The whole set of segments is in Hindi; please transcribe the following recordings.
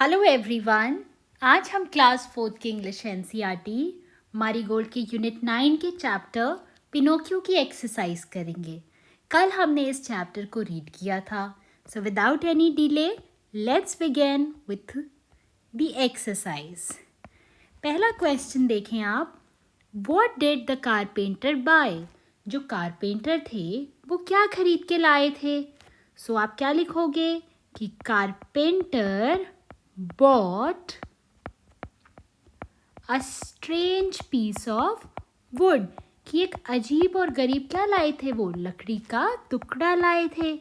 Hello everyone. आज हम क्लास 4 की इंग्लिश एनसीईआरटी मारीगोल्ड की यूनिट 9 के चैप्टर पिनोकियो की एक्सरसाइज करेंगे। कल हमने इस चैप्टर को रीड किया था। So without any delay let's begin with the exercise. पहला क्वेश्चन देखें आप। What did the carpenter buy? जो कारपेंटर थे वो क्या खरीद के लाए थे? सो आप क्या लिखोगे कि carpenter bought a strange piece of wood, कि एक अजीब और गरीब क्या लाए थे? वो लकड़ी का टुकड़ा लाए थे।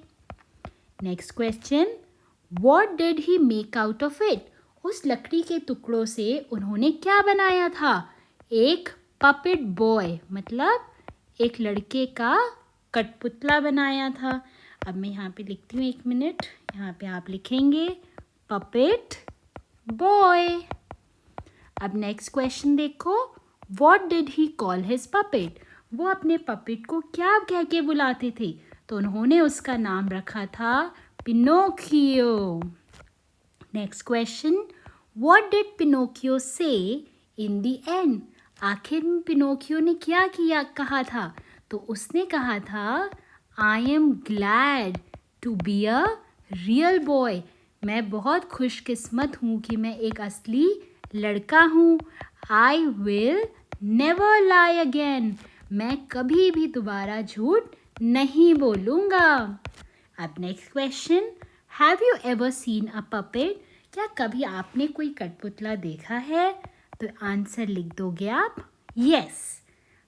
Next question, what did he make out of it? उस लकड़ी के टुकड़ों से उन्होंने क्या बनाया था? एक puppet boy, मतलब एक लड़के का कठपुतला बनाया था। अब मैं यहाँ पे लिखती हूँ, एक मिनट। यहाँ पे आप लिखेंगे puppet boy। अब नेक्स्ट क्वेश्चन देखो, what did he call his puppet? वो अपने पपेट को क्या कह के बुलाते थे? तो उन्होंने उसका नाम रखा था Pinocchio. Next question, what did Pinocchio से इन द एंड? आखिर में पिनोकियो ने क्या कहा था? तो उसने कहा था I am glad to be a real boy. मैं बहुत खुशकिस्मत हूँ कि मैं एक असली लड़का हूँ। I will never lie again. मैं कभी भी दोबारा झूठ नहीं बोलूँगा। अब next question, have you ever seen a puppet? क्या कभी आपने कोई कठपुतला देखा है? तो आंसर लिख दोगे आप यस।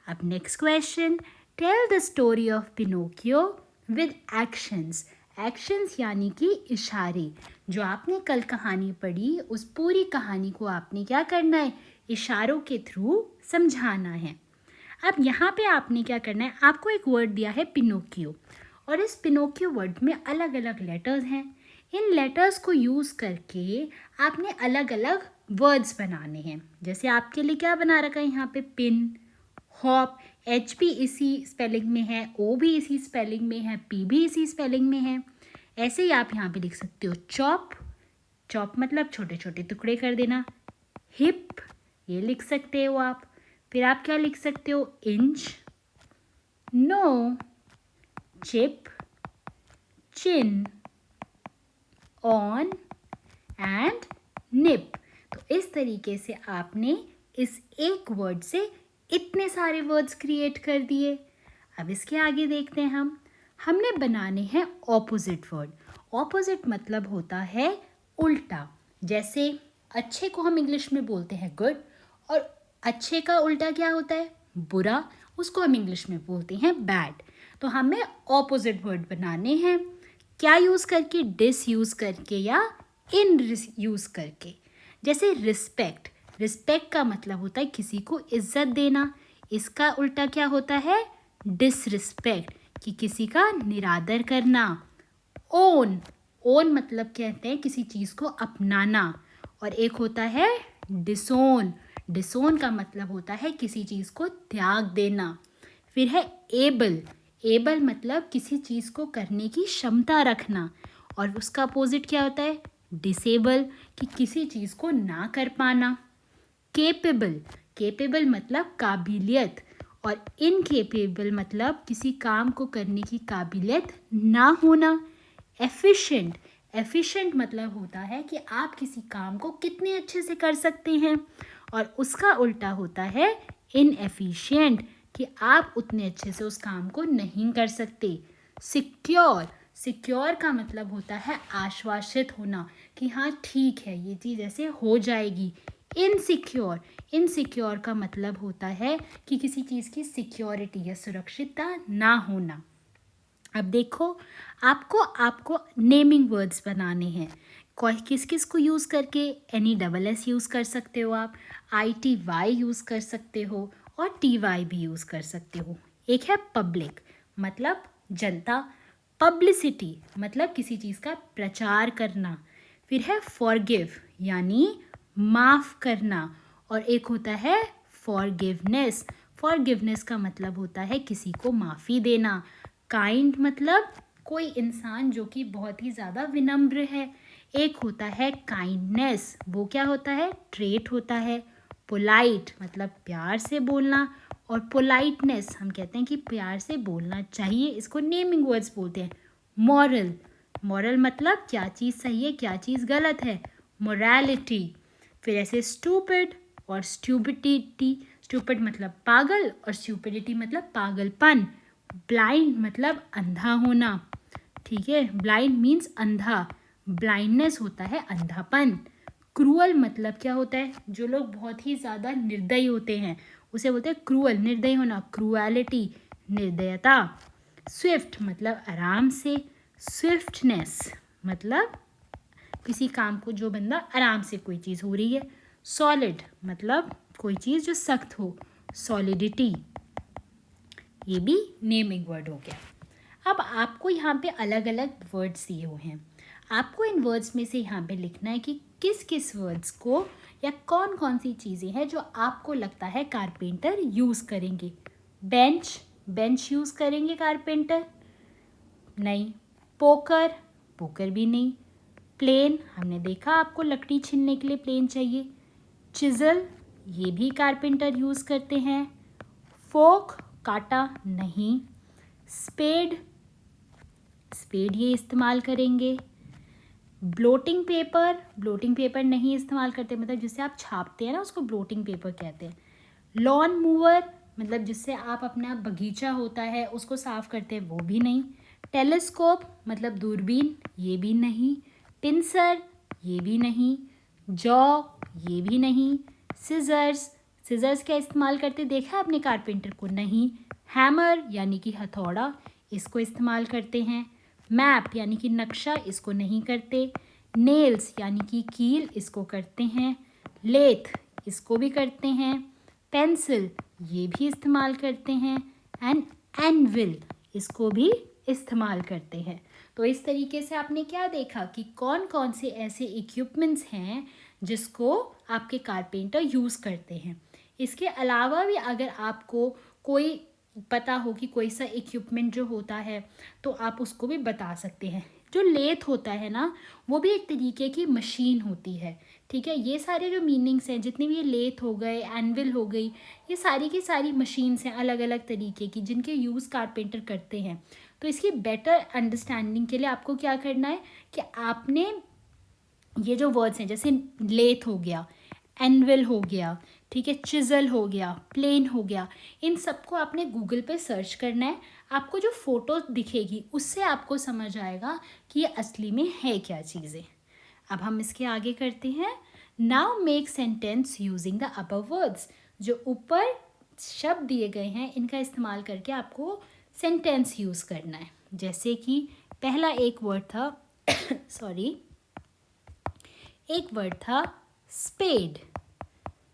अब next question, tell the story of Pinocchio with actions. Actions यानी कि इशारे। जो आपने कल कहानी पढ़ी उस पूरी कहानी को आपने क्या करना है? इशारों के थ्रू समझाना है। अब यहाँ पे आपने क्या करना है, आपको एक वर्ड दिया है पिनोकियो, और इस पिनोकियो वर्ड में अलग अलग लेटर्स हैं। इन लेटर्स को यूज़ करके आपने अलग अलग वर्ड्स बनाने हैं। जैसे आपके लिए क्या बना रखा है यहाँ पे, पिन, हॉप, एच भी इसी स्पेलिंग में है, ओ भी इसी स्पेलिंग में है, पी भी इसी स्पेलिंग में है। ऐसे ही आप यहाँ पे लिख सकते हो चॉप, चॉप मतलब छोटे छोटे टुकड़े कर देना। हिप, ये लिख सकते हो आप। फिर आप क्या लिख सकते हो, inch, no, chip, chin, on and nip. तो इस तरीके से आपने इस एक वर्ड से इतने सारे वर्ड्स क्रिएट कर दिए। अब इसके आगे देखते हैं हमने बनाने हैं ऑपोजिट वर्ड। ऑपोजिट मतलब होता है उल्टा। जैसे अच्छे को हम इंग्लिश में बोलते हैं गुड, और अच्छे का उल्टा क्या होता है, बुरा, उसको हम इंग्लिश में बोलते हैं बैड। तो हमें ऑपोजिट वर्ड बनाने हैं। क्या यूज़ करके? डिस यूज़ करके या इन यूज़ करके। जैसे रिस्पेक्ट, रिस्पेक्ट का मतलब होता है किसी को इज्जत देना। इसका उल्टा क्या होता है, डिसरिस्पेक्ट, कि किसी का निरादर करना। ओन, ओन मतलब कहते हैं किसी चीज़ को अपनाना। और एक होता है डिसोन, डिसोन का मतलब होता है किसी चीज़ को त्याग देना। फिर है एबल, एबल मतलब किसी चीज़ को करने की क्षमता रखना। और उसका अपोजिट क्या होता है, डिसेबल, कि किसी चीज़ को ना कर पाना। केपेबल, केपेबल मतलब काबिलियत, और इनकेपेबल मतलब किसी काम को करने की काबिलियत ना होना। एफिशिएंट, एफिशिएंट मतलब होता है कि आप किसी काम को कितने अच्छे से कर सकते हैं, और उसका उल्टा होता है इनएफिशिएंट, कि आप उतने अच्छे से उस काम को नहीं कर सकते। सिक्योर, सिक्योर का मतलब होता है आश्वासित होना, कि हाँ ठीक है ये चीज़ ऐसे हो जाएगी। इनसिक्योर, इनसिक्योर का मतलब होता है कि किसी चीज़ की सिक्योरिटी या सुरक्षितता ना होना। अब देखो, आपको नेमिंग वर्ड्स बनाने हैं। किस किस को यूज़ करके, NESS यूज़ कर सकते हो आप, ITY यूज़ कर सकते हो, और TY भी यूज़ कर सकते हो। एक है पब्लिक, मतलब जनता। पब्लिसिटी मतलब किसी चीज़ का प्रचार करना। फिर है फॉरगिव, यानी माफ़ करना। और एक होता है फॉरगिवनेस, फॉरगिवनेस का मतलब होता है किसी को माफ़ी देना। काइंड मतलब कोई इंसान जो कि बहुत ही ज़्यादा विनम्र है। एक होता है काइंडनेस, वो क्या होता है, ट्रेट होता है। पोलाइट मतलब प्यार से बोलना, और पोलाइटनेस हम कहते हैं कि प्यार से बोलना चाहिए, इसको नेमिंग वर्ड्स बोलते हैं। मॉरल, मॉरल मतलब क्या चीज़ सही है क्या चीज़ गलत है, मोरालिटी। फिर ऐसे स्टूपिड और स्टूपिडिटी, स्टूपिड मतलब पागल और स्टूपिडिटी मतलब पागलपन। ब्लाइंड मतलब अंधा होना, ठीक है, ब्लाइंड मीन्स अंधा, ब्लाइंडनेस होता है अंधापन। क्रूअल मतलब क्या होता है, जो लोग बहुत ही ज़्यादा निर्दयी होते हैं उसे बोलते हैं क्रूअल, निर्दयी होना, क्रूएलिटी, निर्दयता। स्विफ्ट मतलब आराम से, स्विफ्टनेस मतलब किसी काम को जो बंदा आराम से कोई चीज़ हो रही है। सॉलिड मतलब कोई चीज़ जो सख्त हो, सॉलिडिटी। ये भी नेमिंग वर्ड हो गया। अब आपको यहाँ पे अलग अलग वर्ड्स दिए हुए हैं, आपको इन वर्ड्स में से यहाँ पे लिखना है कि किस किस वर्ड्स को या कौन कौन सी चीज़ें हैं जो आपको लगता है कारपेंटर यूज़ करेंगे। बेंच, बेंच यूज़ करेंगे कारपेंटर? नहीं। पोकर, पोकर भी नहीं। प्लेन, हमने देखा आपको लकड़ी छीलने के लिए प्लेन चाहिए। चिज़ल, ये भी कारपेंटर यूज़ करते हैं। फोक, काटा, नहीं। स्पेड, स्पेड ये इस्तेमाल करेंगे। ब्लोटिंग पेपर, ब्लोटिंग पेपर नहीं इस्तेमाल करते, मतलब जिससे आप छापते हैं ना उसको ब्लोटिंग पेपर कहते हैं। लॉन मूवर मतलब जिससे आप अपना बगीचा होता है उसको साफ करते हैं, वो भी नहीं। टेलीस्कोप मतलब दूरबीन, ये भी नहीं। पिंसर, ये भी नहीं। जॉ, ये भी नहीं। सिजर्स, सिजर्स क्या इस्तेमाल करते देखा आपने कारपेंटर को? नहीं। हैमर यानी कि हथौड़ा, इसको इस्तेमाल करते हैं। मैप यानी कि नक्शा, इसको नहीं करते। नेल्स यानी कि कील, इसको करते हैं। लेथ, इसको भी करते हैं। पेंसिल, ये भी इस्तेमाल करते हैं। एंड एनविल, इसको भी इस्तेमाल करते हैं। तो इस तरीके से आपने क्या देखा कि कौन कौन से ऐसे इक्विपमेंट्स हैं जिसको आपके कारपेंटर यूज़ करते हैं। इसके अलावा भी अगर आपको कोई पता हो कि कोई सा इक्विपमेंट जो होता है तो आप उसको भी बता सकते हैं। जो लेथ होता है ना, वो भी एक तरीके की मशीन होती है, ठीक है। ये सारे जो मीनिंग्स हैं, जितने भी ये लेथ हो गए, एनविल हो गई, ये सारी की सारी मशीन्स हैं अलग अलग तरीके की जिनके यूज़ कारपेंटर करते हैं। तो इसकी बेटर अंडरस्टैंडिंग के लिए आपको क्या करना है कि आपने ये जो वर्ड्स हैं जैसे लेथ हो गया, एनविल हो गया, ठीक है, चिज़ल हो गया, प्लेन हो गया, इन सबको आपने गूगल पे सर्च करना है। आपको जो फ़ोटो दिखेगी उससे आपको समझ आएगा कि ये असली में है क्या चीज़ें। अब हम इसके आगे करते हैं। Now make sentence using the above words. जो ऊपर शब्द दिए गए हैं इनका इस्तेमाल करके आपको सेंटेंस यूज़ करना है। जैसे कि पहला एक वर्ड था सॉरी एक वर्ड था स्पेड,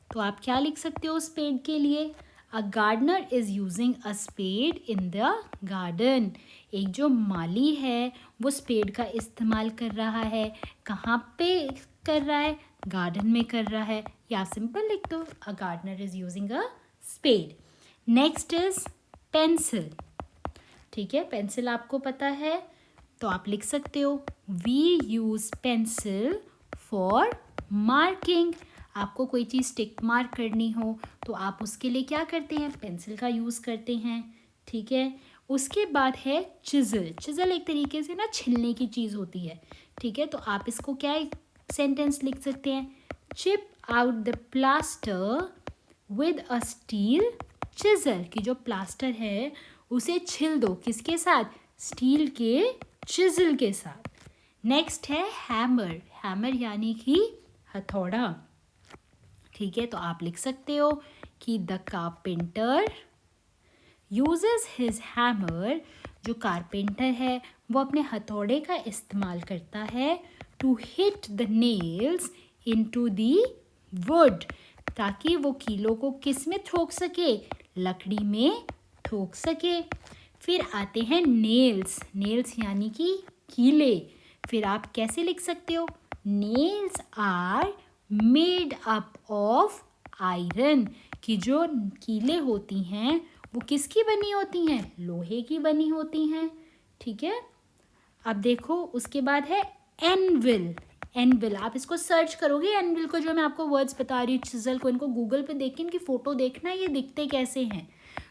तो आप क्या लिख सकते हो स्पेड के लिए? A gardener is using a spade in the garden. एक जो माली है वो स्पेड का इस्तेमाल कर रहा है, कहाँ पे कर रहा है? गार्डन में कर रहा है। या सिंपल लिख दो, a gardener is using a spade. Next is pencil, ठीक है, पेंसिल आपको पता है तो आप लिख सकते हो we use pencil for marking. आपको कोई चीज़ टिक मार्क करनी हो तो आप उसके लिए क्या करते हैं? पेंसिल का यूज़ करते हैं, ठीक है। उसके बाद है चिज़ल। चिज़ल एक तरीके से ना छिलने की चीज़ होती है, ठीक है। तो आप इसको क्या सेंटेंस लिख सकते हैं? Chip out the plaster with a steel chisel, कि जो प्लास्टर है उसे छिल दो, किसके साथ? स्टील के चिज़ल के साथ। नेक्स्ट है हैमर। हैमर यानी कि हथौड़ा, ठीक है। तो आप लिख सकते हो कि the carpenter uses his hammer. जो कारपेंटर है वो अपने हथौड़े का इस्तेमाल करता है to hit the nails into the wood, ताकि वो कीलों को किस में ठोक सके? लकड़ी में ठोक सके। फिर आते हैं नेल्स। नेल्स यानी कि कीले। फिर आप कैसे लिख सकते हो? Nails are made up of iron, कि जो कीले होती हैं वो किसकी बनी होती हैं? लोहे की बनी होती हैं, ठीक है। अब देखो उसके बाद है एनविल। एनविल, आप इसको सर्च करोगे एनविल को, जो मैं आपको वर्ड्स बता रही हूँ चिजल को, इनको गूगल पे देख के इनकी फ़ोटो देखना ये दिखते कैसे हैं।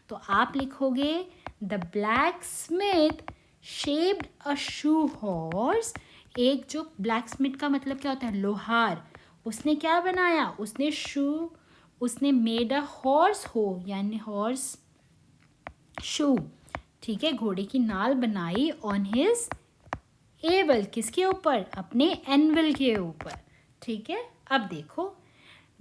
तो आप लिखोगे the black Smith shaped a shoe horse. एक जो ब्लैक स्मिथ का मतलब क्या होता है, लोहार, उसने क्या बनाया, उसने शू, उसने मेड अ हॉर्स हो यानी हॉर्स शू, ठीक है, घोड़े की नाल बनाई ऑन हिज एवल, किसके ऊपर, अपने एनविल के ऊपर, ठीक है। अब देखो,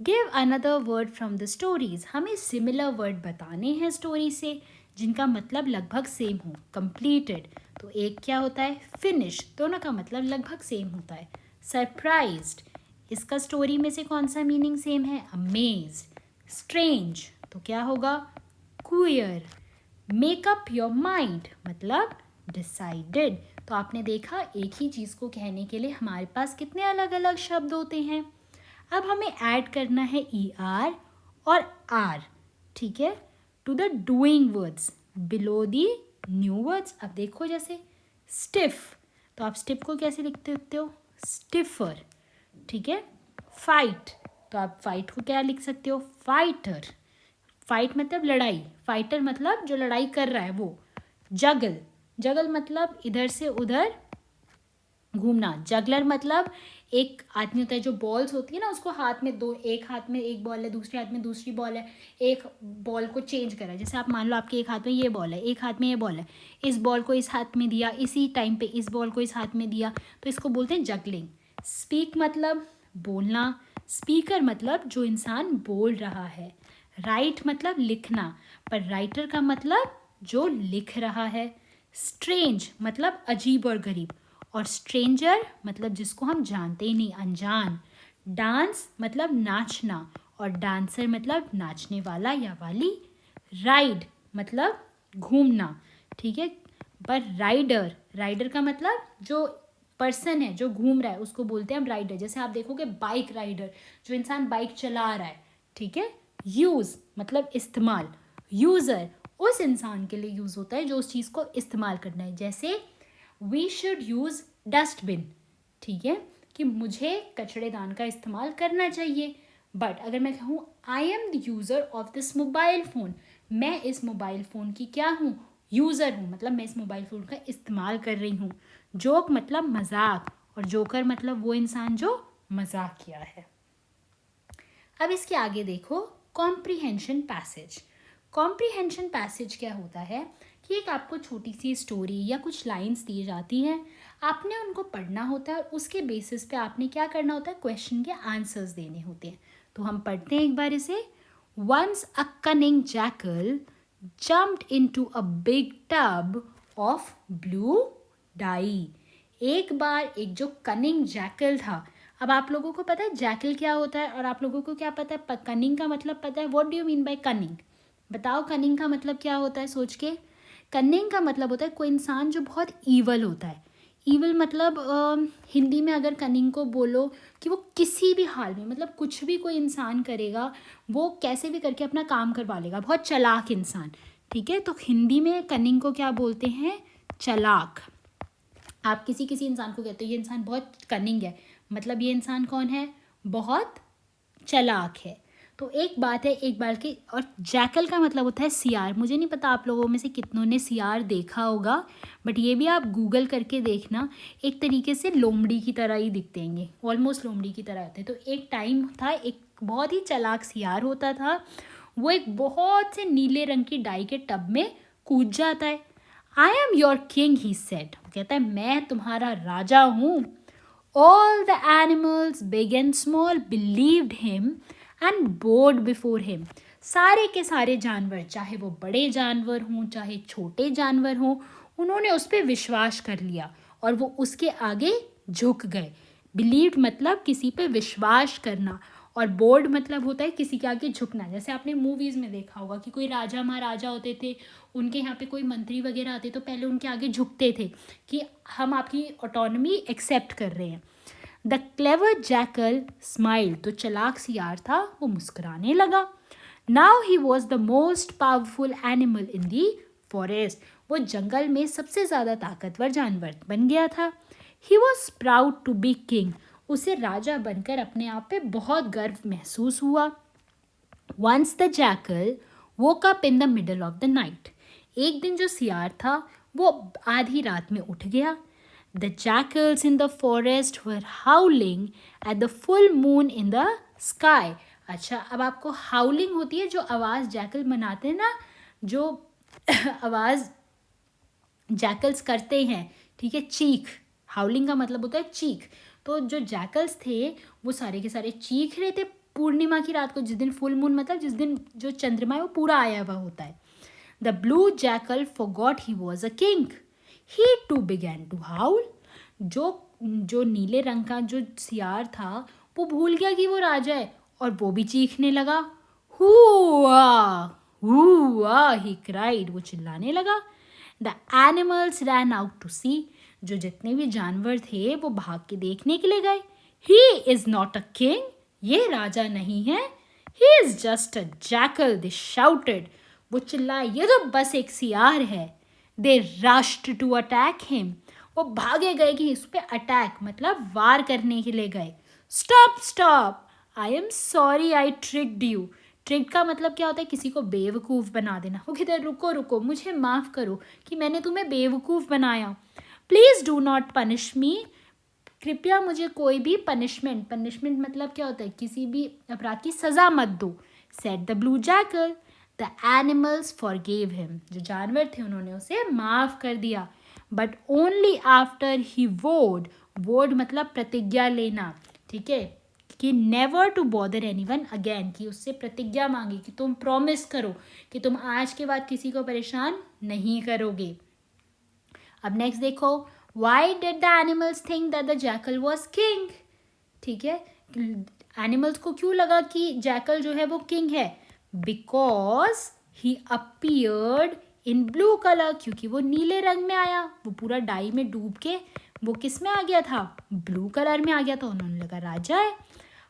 give another word from the stories, हमें सिमिलर वर्ड बताने हैं स्टोरी से जिनका मतलब लगभग सेम हो। कंप्लीटेड, तो एक क्या होता है, फिनिश, दोनों का मतलब लगभग सेम होता है। सरप्राइज्ड, इसका स्टोरी में से कौन सा मीनिंग सेम है, अमेज्ड। स्ट्रेंज, तो क्या होगा, queer. Make up your mind, मतलब डिसाइडेड। तो आपने देखा एक ही चीज़ को कहने के लिए हमारे पास कितने अलग अलग शब्द होते हैं। अब हमें ऐड करना है ER और R, ठीक है, to the doing words below the new words. अब देखो जैसे स्टिफ, तो आप स्टिफ को कैसे लिखते हो, स्टिफर, ठीक है। फाइट, तो आप फाइट को क्या लिख सकते हो, फाइटर। फाइट मतलब लड़ाई, फाइटर मतलब जो लड़ाई कर रहा है वो। जगल, जगल मतलब इधर से उधर घूमना। जगलर मतलब एक आदमी होता है जो बॉल्स होती है ना, उसको हाथ में दो, एक हाथ में एक बॉल है, दूसरे हाथ में दूसरी बॉल है, एक बॉल को चेंज करा है। जैसे आप मान लो आपके एक हाथ में ये बॉल है, एक हाथ में ये बॉल है, इस बॉल को इस हाथ में दिया, इसी टाइम पे इस बॉल को इस हाथ में दिया, तो इसको बोलते हैं जगलिंग। स्पीक मतलब बोलना, स्पीकर मतलब जो इंसान बोल रहा है। राइट मतलब लिखना, पर राइटर का मतलब जो लिख रहा है। स्ट्रेंज मतलब अजीब और गरीब, और स्ट्रेंजर मतलब जिसको हम जानते ही नहीं, अनजान। डांस मतलब नाचना, और डांसर मतलब नाचने वाला या वाली। राइड मतलब घूमना, ठीक है, पर राइडर, राइडर का मतलब जो पर्सन है जो घूम रहा है उसको बोलते हैं हम राइडर। जैसे आप देखोगे बाइक राइडर, जो इंसान बाइक चला रहा है, ठीक है। यूज़ मतलब इस्तेमाल, यूज़र उस इंसान के लिए यूज़ होता है जो उस चीज़ को इस्तेमाल करना है। जैसे वी शुड यूज़ डस्टबिन, ठीक है, कि मुझे कचड़ेदान का इस्तेमाल करना चाहिए। बट अगर मैं कहूँ I am the user of this mobile phone, मैं इस मोबाइल फ़ोन की क्या हूँ, यूज़र हूँ, मतलब मैं इस मोबाइल फ़ोन का इस्तेमाल कर रही हूँ। जोक मतलब मजाक, और जोकर मतलब वो इंसान जो मजाक किया है। अब इसके आगे देखो, कॉम्प्रीहेंशन पैसेज। कॉम्प्रीहेंशन पैसेज क्या होता है कि एक आपको छोटी सी स्टोरी या कुछ लाइंस दी जाती हैं, आपने उनको पढ़ना होता है और उसके बेसिस पे आपने क्या करना होता है, क्वेश्चन के आंसर्स देने होते हैं। तो हम पढ़ते हैं एक बार इसे। Once a cunning jackal jumped into a big tub of blue dye। एक बार एक जो कनिंग जैकल था, अब आप लोगों को पता है जैकल क्या होता है और आप लोगों को क्या पता है कनिंग का मतलब पता है, what do you mean by cunning, बताओ कनिंग का मतलब क्या होता है सोच के। कनिंग का मतलब होता है कोई इंसान जो बहुत ईवल होता है। ईवल मतलब हिंदी में अगर कनिंग को बोलो कि वो किसी भी हाल में, मतलब कुछ भी कोई इंसान करेगा वो कैसे भी करके अपना काम करवा लेगा, बहुत चालाक इंसान, ठीक है। तो हिंदी में कनिंग को क्या बोलते हैं, चालाक। आप किसी किसी इंसान को कहते हो ये इंसान बहुत कनिंग है, मतलब ये इंसान कौन है, बहुत चालाक है। तो एक बात है, एक बार की, और जैकल का मतलब होता है सियार। मुझे नहीं पता आप लोगों में से कितनों ने सियार देखा होगा, बट ये भी आप गूगल करके देखना, एक तरीके से लोमड़ी की तरह ही दिखते हैं, ऑलमोस्ट लोमड़ी की तरह होते हैं। तो एक टाइम था, एक बहुत ही चालाक सियार होता था, वो एक बहुत से नीले रंग की डाई के टब में कूद जाता है। I am your king he said, कहता है मैं तुम्हारा राजा हूँ। All the animals, big and small, believed him and bowed before him। सारे के सारे जानवर, चाहे वो बड़े जानवर हों चाहे छोटे जानवर हों, उन्होंने उस पर विश्वास कर लिया और वो उसके आगे झुक गए। बिलीव्ड मतलब किसी पे विश्वास करना, और बोर्ड मतलब होता है किसी के आगे झुकना। जैसे आपने मूवीज़ में देखा होगा कि कोई राजा महाराजा होते थे, उनके यहाँ पे कोई मंत्री वगैरह आते तो पहले उनके आगे झुकते थे कि हम आपकी ऑटोनॉमी एक्सेप्ट कर रहे हैं। द क्लेवर जैकल स्माइल, तो चालाक सियार था वो मुस्कुराने लगा। Now he was the most powerful animal in the forest, वो जंगल में सबसे ज़्यादा ताकतवर जानवर बन गया था। He was proud to be king, उसे राजा बनकर अपने आप पे बहुत गर्व महसूस हुआ। Once the jackal woke up in the middle of the night. एक दिन जो सियार था वो आधी रात में उठ गया। The jackals in the forest were howling at the full moon in the sky. अच्छा, अब आपको हाउलिंग होती है जो आवाज़ जैकल बनाते हैं ना, जो आवाज़ जैकल्स करते हैं, ठीक है, चीख। हाउलिंग का मतलब होता है चीख। तो जो जैकल्स थे वो सारे के सारे चीख रहे थे पूर्णिमा की रात को, जिस दिन फुल मून, मतलब जिस दिन जो चंद्रमा है वो पूरा आया हुआ होता है। The blue jackal forgot he was a king, he to began to howl. जो नीले रंग का जो सियार था वो भूल गया कि वो राजा है और वो भी चीखने लगा। हुआ हुआ ही क्राइड, वो चिल्लाने लगा। The animals ran out to see, जो जितने भी जानवर थे वो भाग के देखने के लिए गए। He is not a king, ये राजा नहीं है। He is just a jackal, they shouted, वो चिल्लाए, ये तो बस एक सियार है। They rushed to attack him, वो भागे गए कि इस पे अटैक मतलब वार करने के लिए गए। Stop stop, I am sorry I tricked you. Trick का मतलब क्या होता है, किसी को बेवकूफ़ बना देना। वो कहते हैं रुको रुको, मुझे माफ़ करो कि मैंने तुम्हें बेवकूफ़ बनाया। Please do not punish me, कृपया मुझे कोई भी पनिशमेंट मतलब क्या होता है, किसी भी अपराध की सज़ा मत दो। Said the blue jackal. The animals forgave him, जो जानवर थे उन्होंने उसे माफ़ कर दिया। बट ओनली आफ्टर ही वोड मतलब प्रतिज्ञा लेना, ठीक है, कि never to bother anyone again, कि उससे प्रतिज्ञा मांगी कि तुम प्रॉमिस करो कि तुम आज के बाद किसी को परेशान नहीं करोगे। अब नेक्स्ट देखो, why did the animals think that the jackal was king, ठीक है, एनिमल्स को क्यों लगा कि जैकल जो है वो किंग है। Because he appeared in blue colour, क्योंकि वो नीले रंग में आया, वो पूरा डाई में डूब के वो किस में आ गया था, ब्लू कलर में आ गया था, उन्होंने लगा राजा है।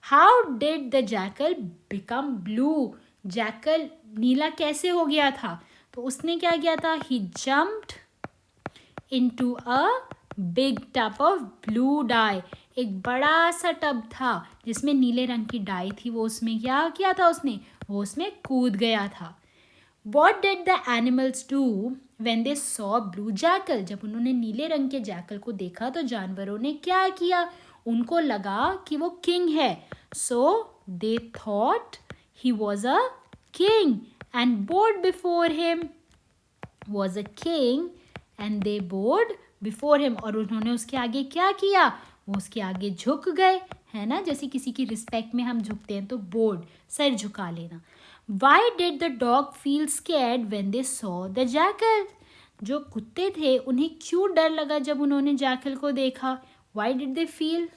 How did the jackal become blue, jackal नीला कैसे हो गया था, तो उसने क्या किया था, he jumped into a big tub of blue dye, एक बड़ा सा टब था जिसमें नीले रंग की डाई थी, वो उसमें क्या किया था उसने, वो उसमें कूद गया था। What did the animals do when they saw blue jackal? जब उन्होंने नीले रंग के जैकल को देखा तो जानवरों ने क्या किया, उनको लगा कि वो किंग है। So they thought he was a king and bowed before him. Was a king and they bowed before him. और उन्होंने उसके आगे क्या किया, वो उसके आगे झुक गए, है ना, जैसे किसी की रिस्पेक्ट में हम झुकते हैं तो बोर्ड, सर झुका लेना। Why did the dog feel scared when they saw the jackal? जो कुत्ते थे उन्हें क्यों डर लगा जब उन्होंने जैकल को देखा। Why did they feel?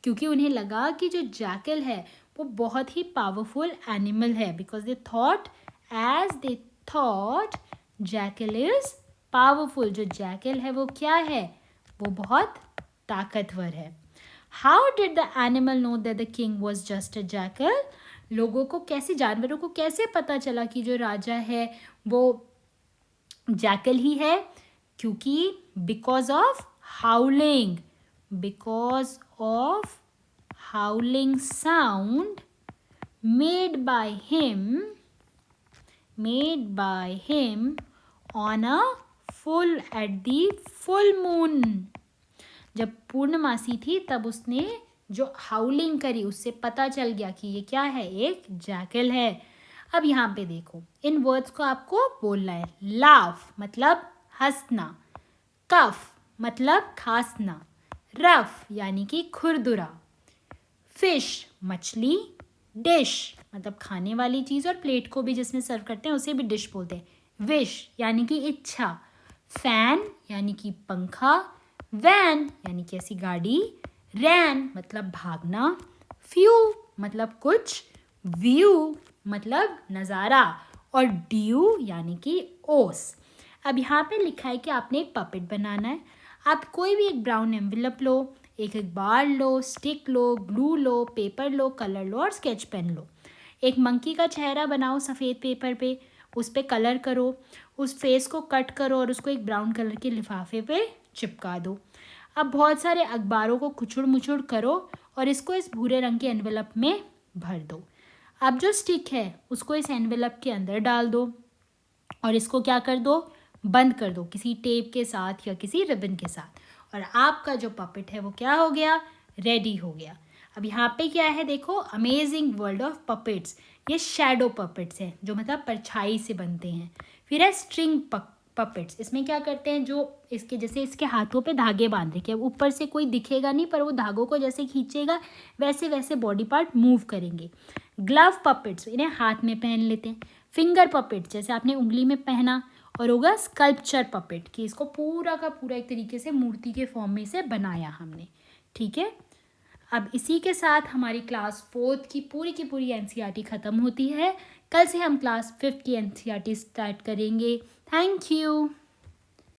क्योंकि उन्हें लगा कि जो जैकल है वो बहुत ही पावरफुल एनिमल है। Because they thought jackal is powerful, जो जैकल है वो क्या है, वो बहुत ताकतवर है। How did the animal know that the king was just a jackal? लोगों को कैसे, जानवरों को कैसे पता चला कि जो राजा है वो जैकल ही है? क्योंकि because of हाउलिंग, because of हाउलिंग sound made by him on a at the full moon. जब पूर्णमासी थी तब उसने जो हाउलिंग करी उससे पता चल गया कि ये क्या है, एक जैकल है। अब यहाँ पे देखो, इन वर्ड्स को आपको बोलना है। लाफ मतलब हंसना, कफ मतलब खांसना, रफ यानी कि खुरदुरा, फिश मछली, डिश मतलब खाने वाली चीज़, और प्लेट को भी जिसमें सर्व करते हैं उसे भी डिश बोलते हैं। विश यानी कि इच्छा, फैन यानी कि पंखा, वैन यानी कि ऐसी गाड़ी, रैन मतलब भागना, फ्यू मतलब कुछ, व्यू मतलब नज़ारा, और ड्यू यानी कि ओस। अब यहाँ पे लिखा है कि आपने एक पपेट बनाना है। आप कोई भी एक ब्राउन एनवेलप लो, एक बार लो, स्टिक लो, ग्लू लो, पेपर लो, कलर लो और स्केच पेन लो। एक मंकी का चेहरा बनाओ सफ़ेद पेपर पे, उस पर कलर करो, उस फेस को कट करो और उसको एक ब्राउन कलर के लिफाफे पे चिपका दो। अब बहुत सारे अखबारों को कुचुड़ मुचुड़ करो और इसको इस भूरे रंग के एनवेलप में भर दो। अब जो स्टिक है उसको इस एनवेलप के अंदर डाल दो और इसको क्या कर दो, बंद कर दो किसी टेप के साथ या किसी रिबन के साथ, और आपका जो पपेट है वो क्या हो गया, रेडी हो गया। अब यहाँ पे क्या है देखो, अमेजिंग वर्ल्ड ऑफ पपेट्स। ये शैडो पपेट्स हैं जो मतलब परछाई से बनते हैं। फिर है स्ट्रिंग पपेट्स। इसमें क्या करते हैं, जो इसके जैसे इसके हाथों पे धागे बांध रखे हैं, ऊपर से कोई दिखेगा नहीं पर वो धागों को जैसे खींचेगा वैसे वैसे बॉडी पार्ट मूव करेंगे। ग्लव पपेट्स, इन्हें हाथ में पहन लेते हैं। फिंगर पपेट्स, जैसे आपने उंगली में पहना। और होगा स्कल्पचर पपेट, कि इसको पूरा का पूरा एक तरीके से मूर्ति के फॉर्म में से बनाया हमने। ठीक है, अब इसी के साथ हमारी क्लास 4 की पूरी एनसीईआरटी ख़त्म होती है। कल से हम क्लास 5 की एनसीईआरटी स्टार्ट करेंगे। Thank you.